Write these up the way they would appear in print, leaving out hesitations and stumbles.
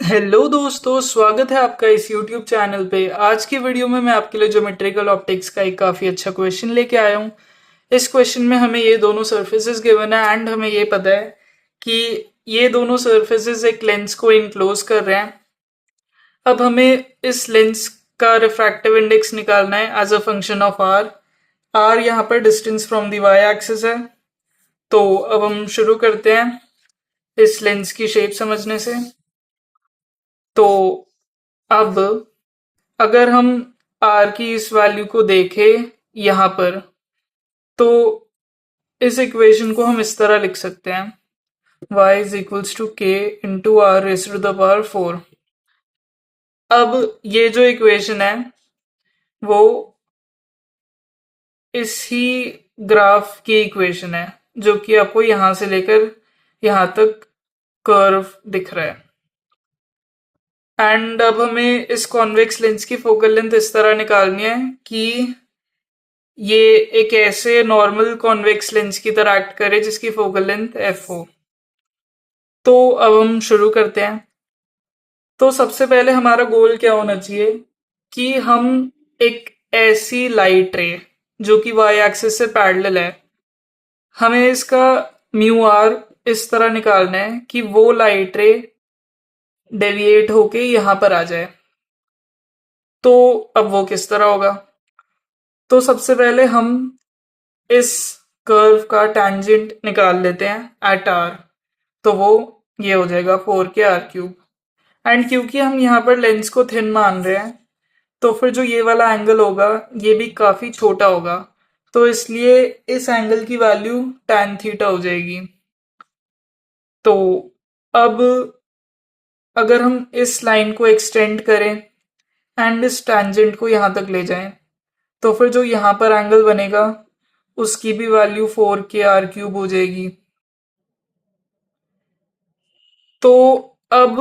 Hello दोस्तों, स्वागत है आपका इस YouTube चैनल पे। आज की वीडियो में मैं आपके लिए ज्योमेट्रिकल ऑप्टिक्स का एक काफ़ी अच्छा क्वेश्चन लेके आया हूँ। इस क्वेश्चन में हमें ये दोनों सरफेसेस गिवन है एंड हमें ये पता है कि ये दोनों सरफेसेस एक लेंस को इनक्लोज कर रहे हैं। अब हमें इस लेंस का रिफ्रैक्टिव इंडेक्स निकालना है as a function of R. R यहाँ पर distance from the Y axis है। तो अब हम शुरू करते हैं इस लेंस की शेप समझने से। तो अब अगर हम आर की इस वैल्यू को देखें यहाँ पर, तो इस इक्वेशन को हम इस तरह लिख सकते हैं, y is equals to K into R raise to the power 4। अब ये जो इक्वेशन है वो इसी ग्राफ की इक्वेशन है जो कि आपको यहां से लेकर यहां तक कर्व दिख रहा है। एंड अब हमें इस कॉन्वेक्स लेंस की फोकल लेंथ इस तरह निकालनी है कि ये एक ऐसे नॉर्मल कॉन्वेक्स लेंस की तरह एक्ट करे जिसकी फोकल लेंथ एफ हो। तो अब हम शुरू करते हैं। तो सबसे पहले हमारा गोल क्या होना चाहिए कि हम एक ऐसी लाइट रे जो कि वाई एक्सिस से पैरेलल है, हमें इसका म्यू आर इस तरह निकालना है कि वो लाइट रे डेविएट होके यहां पर आ जाए। तो अब वो किस तरह होगा? तो सबसे पहले हम इस कर्व का टैंजेंट निकाल लेते हैं एट आर। तो वो ये हो जाएगा 4 के r क्यूब। एंड क्योंकि हम यहाँ पर लेंस को थिन मान रहे हैं, तो फिर जो ये वाला एंगल होगा ये भी काफी छोटा होगा। तो इसलिए इस एंगल की वैल्यू tan थीटा हो जाएगी। तो अब अगर हम इस लाइन को एक्सटेंड करें एंड इस टैंजेंट को यहां तक ले जाएं, तो फिर जो यहां पर एंगल बनेगा उसकी भी वैल्यू 4 के r क्यूब हो जाएगी। तो अब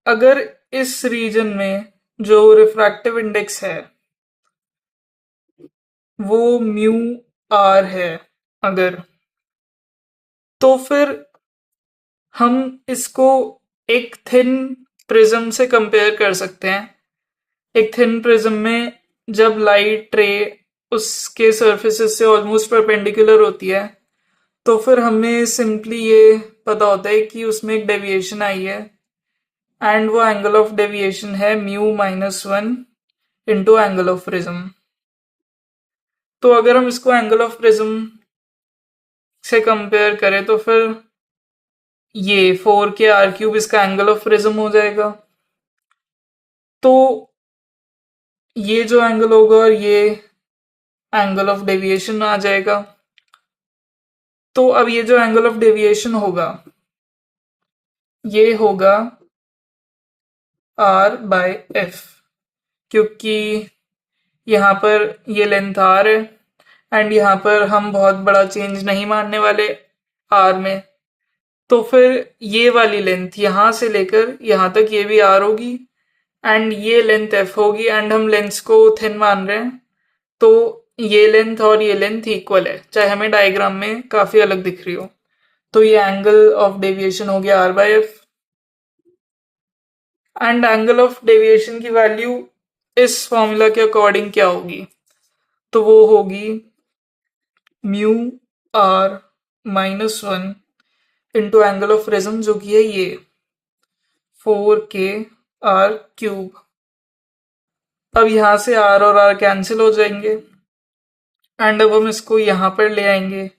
अगर इस रीजन में जो रिफ्रैक्टिव इंडेक्स है वो म्यू आर है अगर, तो फिर हम इसको एक थिन प्रिज्म से कंपेयर कर सकते हैं। एक थिन प्रिज्म में जब लाइट रे उसके सरफेसेस से ऑलमोस्ट परपेंडिकुलर होती है, तो फिर हमें सिंपली ये पता होता है कि उसमें एक डेविएशन आई है एंड वो एंगल ऑफ डेविएशन है μ-1 इंटू एंगल ऑफ प्रिज्म। तो अगर हम इसको एंगल ऑफ प्रिज्म से कंपेयर करें तो फिर ये 4 के r क्यूब इसका एंगल ऑफ प्रिज्म हो जाएगा। तो ये जो एंगल होगा और ये एंगल ऑफ डेविएशन आ जाएगा। तो अब ये जो एंगल ऑफ डेविएशन होगा ये होगा r/f, क्योंकि यहाँ पर ये लेंथ r है एंड यहाँ पर हम बहुत बड़ा चेंज नहीं मानने वाले r में। तो फिर ये वाली लेंथ यहाँ से लेकर यहाँ तक ये भी r होगी एंड ये लेंथ f होगी। एंड हम लेंस को थिन मान रहे हैं, तो ये लेंथ और ये लेंथ इक्वल है, चाहे हमें डायग्राम में काफी अलग दिख रही हो। तो ये एंगल ऑफ डेविएशन हो गया r/f। And angle of deviation की वैल्यू इस फॉर्मूला के अकॉर्डिंग क्या होगी? तो वो होगी μr-1 into angle of prism जो कि है ये 4 के r क्यूब। अब यहां से r और r कैंसिल हो जाएंगे एंड अब हम इसको यहां पर ले आएंगे।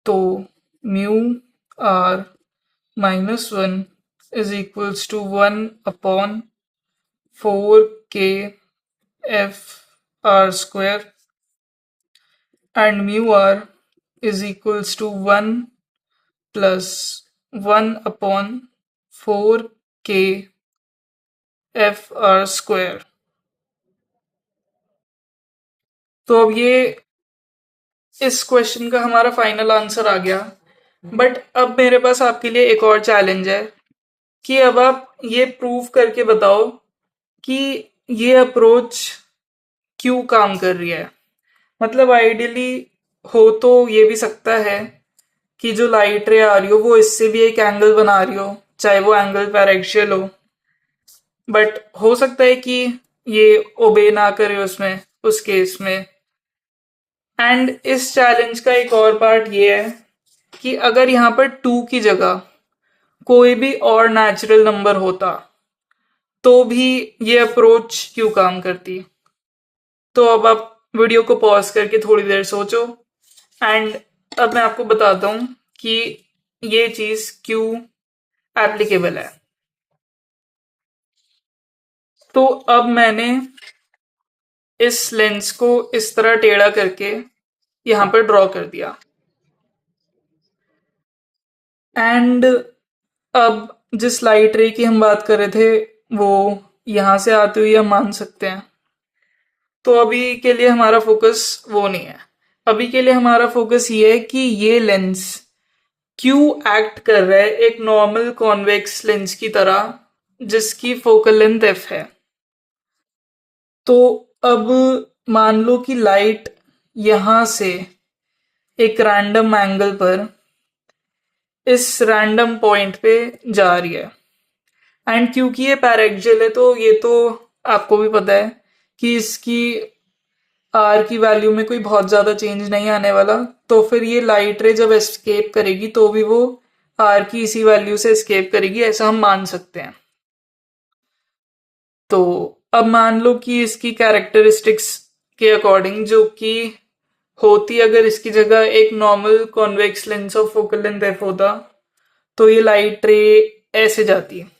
तो μr-1 is equals to 1/4 k f r square and μr is equals to 1 plus 1/4 k f r square. तो अब ये इस क्वेश्चन का हमारा फाइनल आंसर आ गया। बट अब मेरे पास आपके लिए एक और चैलेंज है कि अब आप ये प्रूव करके बताओ कि ये अप्रोच क्यों काम कर रही है। मतलब आइडियली हो तो ये भी सकता है कि जो लाइट रे आ रही हो वो इससे भी एक एंगल बना रही हो, चाहे वो एंगल पैरेक्शियल हो, बट हो सकता है कि ये ओबे ना करे उसमें, उस केस में। एंड इस चैलेंज का एक और पार्ट ये है कि अगर यहाँ पर 2 की जगह कोई भी और नेचुरल नंबर होता तो भी ये अप्रोच क्यों काम करती। तो अब आप वीडियो को पॉज करके थोड़ी देर सोचो, एंड अब मैं आपको बताता हूं कि ये चीज क्यों एप्लीकेबल है। तो अब मैंने इस लेंस को इस तरह टेढ़ा करके यहां पर ड्रॉ कर दिया, एंड अब जिस लाइट रे की हम बात कर रहे थे वो यहां से आती हुई हम मान सकते हैं। तो अभी के लिए हमारा फोकस वो नहीं है। अभी के लिए हमारा फोकस ये है कि ये लेंस क्यों एक्ट कर रहा है एक नॉर्मल कॉन्वेक्स लेंस की तरह जिसकी फोकल लेंथ एफ है। तो अब मान लो कि लाइट यहां से एक रैंडम एंगल पर इस रैंडम पॉइंट पे जा रही है, एंड क्योंकि ये पैरेक्सियल है तो ये तो आपको भी पता है कि इसकी आर की वैल्यू में कोई बहुत ज्यादा चेंज नहीं आने वाला। तो फिर ये लाइट रे जब एस्केप करेगी तो भी वो आर की इसी वैल्यू से एस्केप करेगी, ऐसा हम मान सकते हैं। तो अब मान लो कि इसकी कैरेक्टरिस्टिक्स के अकॉर्डिंग जो कि होती अगर इसकी जगह एक normal convex lens of focal length F होता तो ये लाइट रे ऐसे जाती है।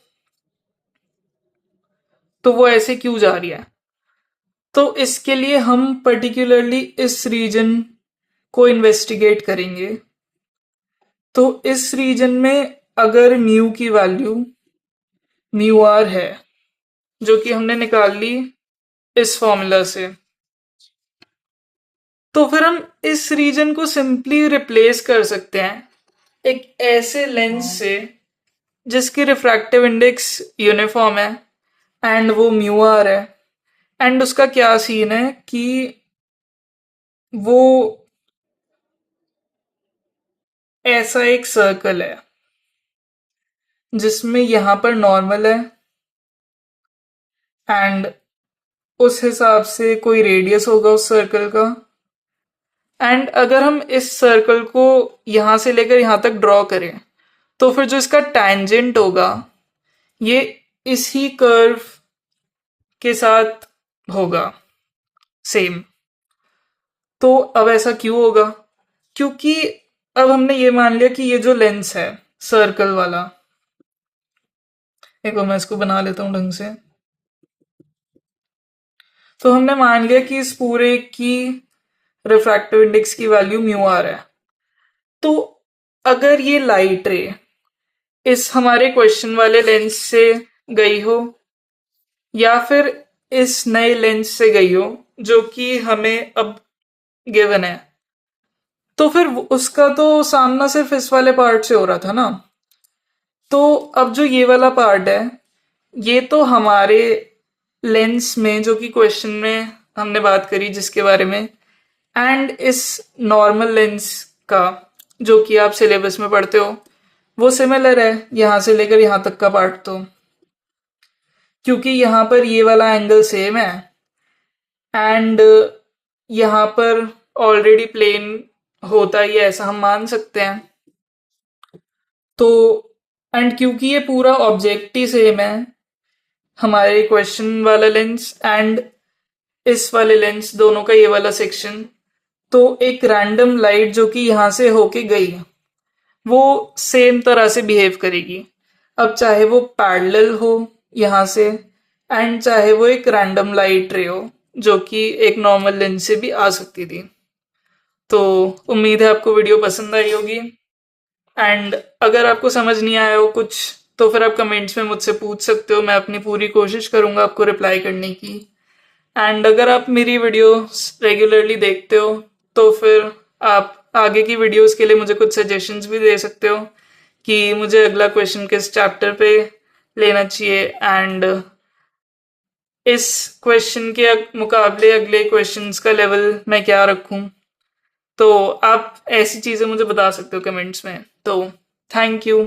तो वो ऐसे क्यों जा रही है? तो इसके लिए हम पर्टिकुलरली इस रीजन को इन्वेस्टिगेट करेंगे। तो इस रीजन में अगर म्यू की वैल्यू म्यू आर है, जो कि हमने निकाल ली इस फॉर्मूला से, तो फिर हम इस रीजन को सिंपली रिप्लेस कर सकते हैं एक ऐसे लेंस से जिसकी रिफ्रैक्टिव इंडेक्स यूनिफॉर्म है एंड वो म्यू आर है। एंड उसका क्या सीन है कि वो ऐसा एक सर्कल है जिसमें यहां पर नॉर्मल है एंड उस हिसाब से कोई रेडियस होगा उस सर्कल का। एंड अगर हम इस सर्कल को यहां से लेकर यहां तक ड्रॉ करें तो फिर जो इसका टैंजेंट होगा ये इसी कर्व के साथ होगा सेम। तो अब ऐसा क्यों होगा? क्योंकि अब हमने ये मान लिया कि ये जो लेंस है सर्कल वाला, एक बार मैं इसको बना लेता हूं ढंग से। तो हमने मान लिया कि इस पूरे की रिफ्रैक्टिव इंडेक्स की वैल्यू म्यू आर है। तो अगर ये लाइट रे इस हमारे क्वेश्चन वाले लेंस से गई हो या फिर इस नए लेंस से गई हो जो कि हमें अब गिवन है, तो फिर उसका तो सामना सिर्फ इस वाले पार्ट से हो रहा था ना। तो अब जो ये वाला पार्ट है ये तो हमारे लेंस में जो कि क्वेश्चन में हमने बात करी जिसके बारे में, एंड इस नॉर्मल लेंस का जो कि आप सिलेबस में पढ़ते हो वो सिमिलर है यहां से लेकर यहां तक का पार्ट। तो क्योंकि यहां पर ये वाला एंगल सेम है एंड यहां पर ऑलरेडी प्लेन होता ही है ऐसा हम मान सकते हैं। तो एंड क्योंकि ये पूरा ऑब्जेक्ट ही सेम है हमारे क्वेश्चन वाला लेंस एंड इस वाले लेंस दोनों का ये वाला सेक्शन, तो एक रैंडम लाइट जो कि यहां से होके गई वो सेम तरह से बिहेव करेगी। अब चाहे वो पैरेलल हो यहां से एंड चाहे वो एक रैंडम लाइट रे हो जो कि एक नॉर्मल लेंस से भी आ सकती थी। तो उम्मीद है आपको वीडियो पसंद आई होगी, एंड अगर आपको समझ नहीं आया हो कुछ तो फिर आप कमेंट्स में मुझसे पूछ सकते हो, मैं अपनी पूरी कोशिश करूंगा आपको रिप्लाई करने की। एंड अगर आप मेरी वीडियो रेगुलरली देखते हो तो फिर आप आगे की वीडियोस के लिए मुझे कुछ सजेशंस भी दे सकते हो कि मुझे अगला क्वेश्चन किस चैप्टर पे लेना चाहिए एंड इस क्वेश्चन के मुकाबले अगले क्वेश्चंस का लेवल मैं क्या रखूं। तो आप ऐसी चीजें मुझे बता सकते हो कमेंट्स में। तो थैंक यू।